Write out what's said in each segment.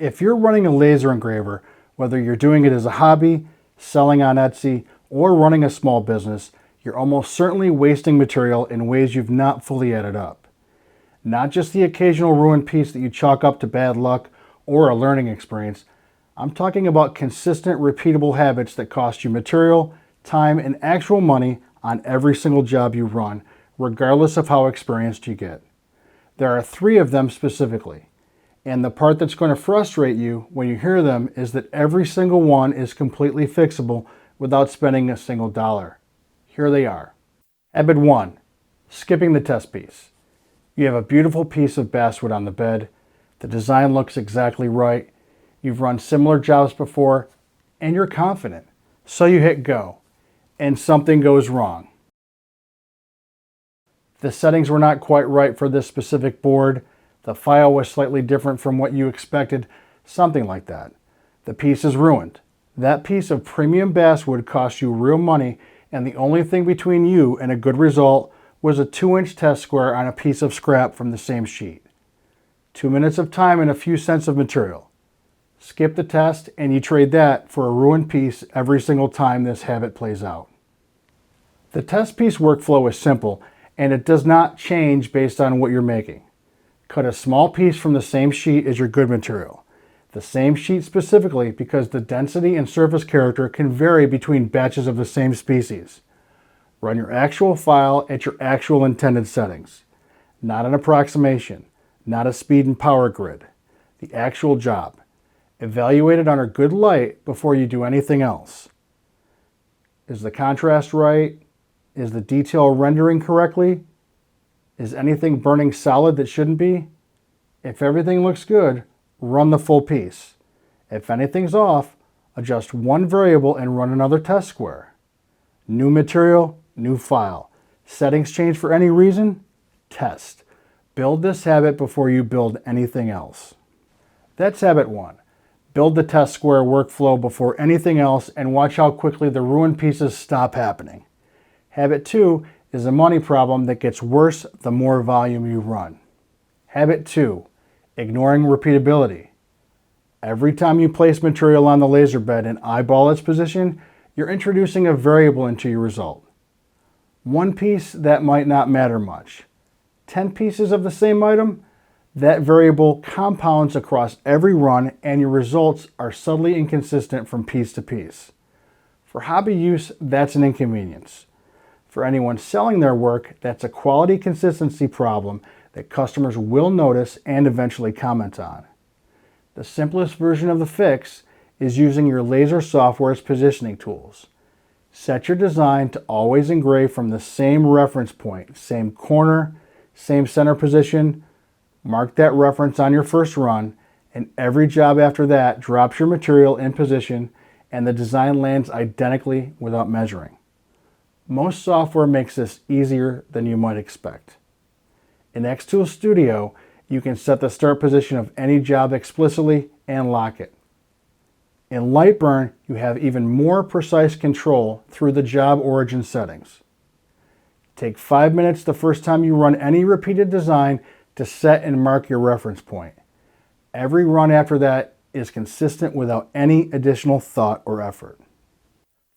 If you're running a laser engraver, whether you're doing it as a hobby, selling on Etsy, or running a small business, you're almost certainly wasting material in ways you've not fully added up. Not just the occasional ruined piece that you chalk up to bad luck or a learning experience. I'm talking about consistent, repeatable habits that cost you material, time, and actual money on every single job you run, regardless of how experienced you get. There are 3 of them specifically. And the part that's going to frustrate you when you hear them is that every single one is completely fixable without spending a single dollar. Here they are. Habit 1, skipping the test piece. You have a beautiful piece of basswood on the bed. The design looks exactly right. You've run similar jobs before, and you're confident. So you hit go, and something goes wrong. The settings were not quite right for this specific board. The file was slightly different from what you expected, something like that. The piece is ruined. That piece of premium basswood cost you real money, and the only thing between you and a good result was a 2-inch test square on a piece of scrap from the same sheet. 2 minutes of time and a few cents of material. Skip the test and you trade that for a ruined piece every single time this habit plays out. The test piece workflow is simple, and it does not change based on what you're making. Cut a small piece from the same sheet as your good material. The same sheet specifically because the density and surface character can vary between batches of the same species. Run your actual file at your actual intended settings. Not an approximation, not a speed and power grid. The actual job. Evaluate it under good light before you do anything else. Is the contrast right? Is the detail rendering correctly? Is anything burning solid that shouldn't be? If everything looks good, run the full piece. If anything's off, adjust one variable and run another test square. New material, new file. Settings change for any reason? Test. Build this habit before you build anything else. That's habit 1. Build the test square workflow before anything else and watch how quickly the ruined pieces stop happening. Habit 2 is a money problem that gets worse the more volume you run. Habit 2, ignoring repeatability. Every time you place material on the laser bed and eyeball its position, you're introducing a variable into your result. One piece, that might not matter much. 10 pieces of the same item, that variable compounds across every run and your results are subtly inconsistent from piece to piece. For hobby use, that's an inconvenience. For anyone selling their work, that's a quality consistency problem that customers will notice and eventually comment on. The simplest version of the fix is using your laser software's positioning tools. Set your design to always engrave from the same reference point, same corner, same center position. Mark that reference on your first run, and every job after that drops your material in position and the design lands identically without measuring. Most software makes this easier than you might expect. In xTool Studio, you can set the start position of any job explicitly and lock it. In LightBurn, you have even more precise control through the job origin settings. Take 5 minutes the first time you run any repeated design to set and mark your reference point. Every run after that is consistent without any additional thought or effort.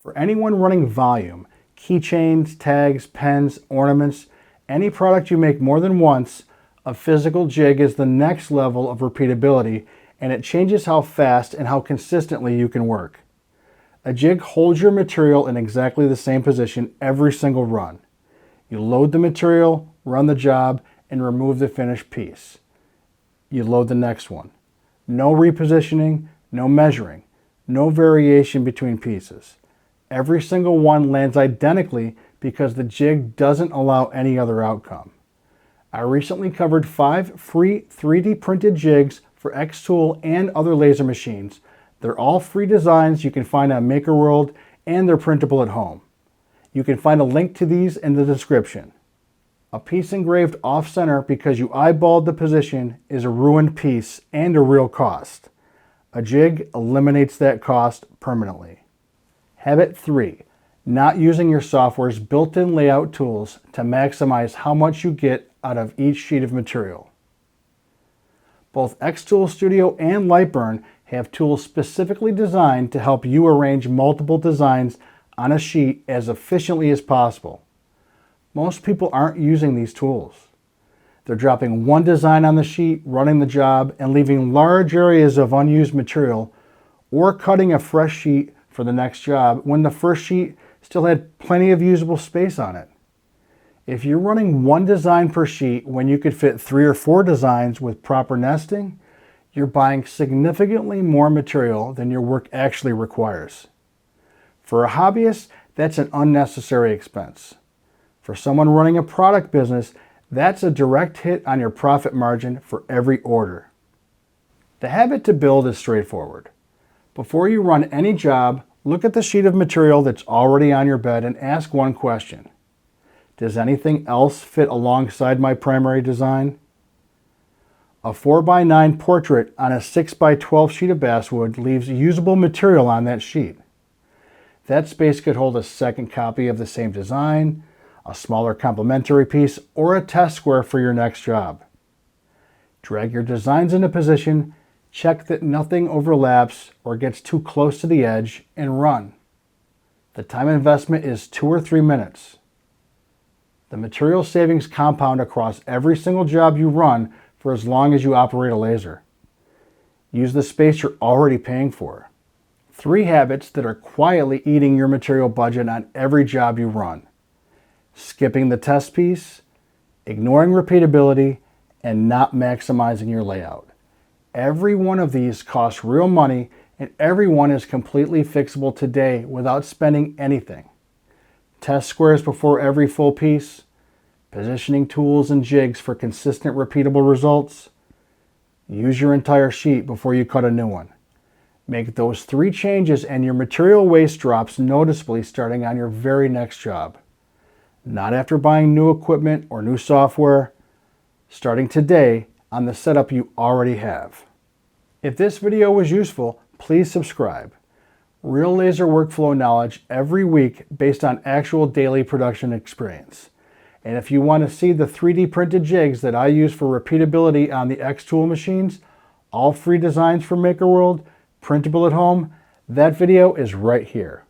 For anyone running volume, keychains, tags, pens, ornaments, any product you make more than once, a physical jig is the next level of repeatability, and it changes how fast and how consistently you can work. A jig holds your material in exactly the same position every single run. You load the material, run the job, and remove the finished piece. You load the next one. No repositioning, no measuring, no variation between pieces. Every single one lands identically because the jig doesn't allow any other outcome. I recently covered 5 free 3D printed jigs for xTool and other laser machines. They're all free designs you can find on MakerWorld, and they're printable at home. You can find a link to these in the description. A piece engraved off-center because you eyeballed the position is a ruined piece and a real cost. A jig eliminates that cost permanently. Habit 3, not using your software's built-in layout tools to maximize how much you get out of each sheet of material. Both xTool Studio and LightBurn have tools specifically designed to help you arrange multiple designs on a sheet as efficiently as possible. Most people aren't using these tools. They're dropping one design on the sheet, running the job, and leaving large areas of unused material, or cutting a fresh sheet for the next job when the first sheet still had plenty of usable space on it. If you're running one design per sheet when you could fit 3 or 4 designs with proper nesting, you're buying significantly more material than your work actually requires. For a hobbyist, that's an unnecessary expense. For someone running a product business, that's a direct hit on your profit margin for every order. The habit to build is straightforward. Before you run any job, look at the sheet of material that's already on your bed and ask one question. Does anything else fit alongside my primary design? A 4x9 portrait on a 6x12 sheet of basswood leaves usable material on that sheet. That space could hold a second copy of the same design, a smaller complementary piece, or a test square for your next job. Drag your designs into position, check that nothing overlaps or gets too close to the edge, and run. The time investment is 2 or 3 minutes. The material savings compound across every single job you run for as long as you operate a laser. Use the space you're already paying for. 3 habits that are quietly eating your material budget on every job you run. Skipping the test piece, ignoring repeatability, and not maximizing your layout. Every one of these costs real money, and every one is completely fixable today without spending anything. Test squares before every full piece, positioning tools and jigs for consistent repeatable results. Use your entire sheet before you cut a new one. Make those 3 changes and your material waste drops noticeably starting on your very next job. Not after buying new equipment or new software, starting today on the setup you already have. If this video was useful, please subscribe. Real laser workflow knowledge every week based on actual daily production experience. And if you want to see the 3D printed jigs that I use for repeatability on the xTool machines, all free designs for MakerWorld, printable at home, that video is right here.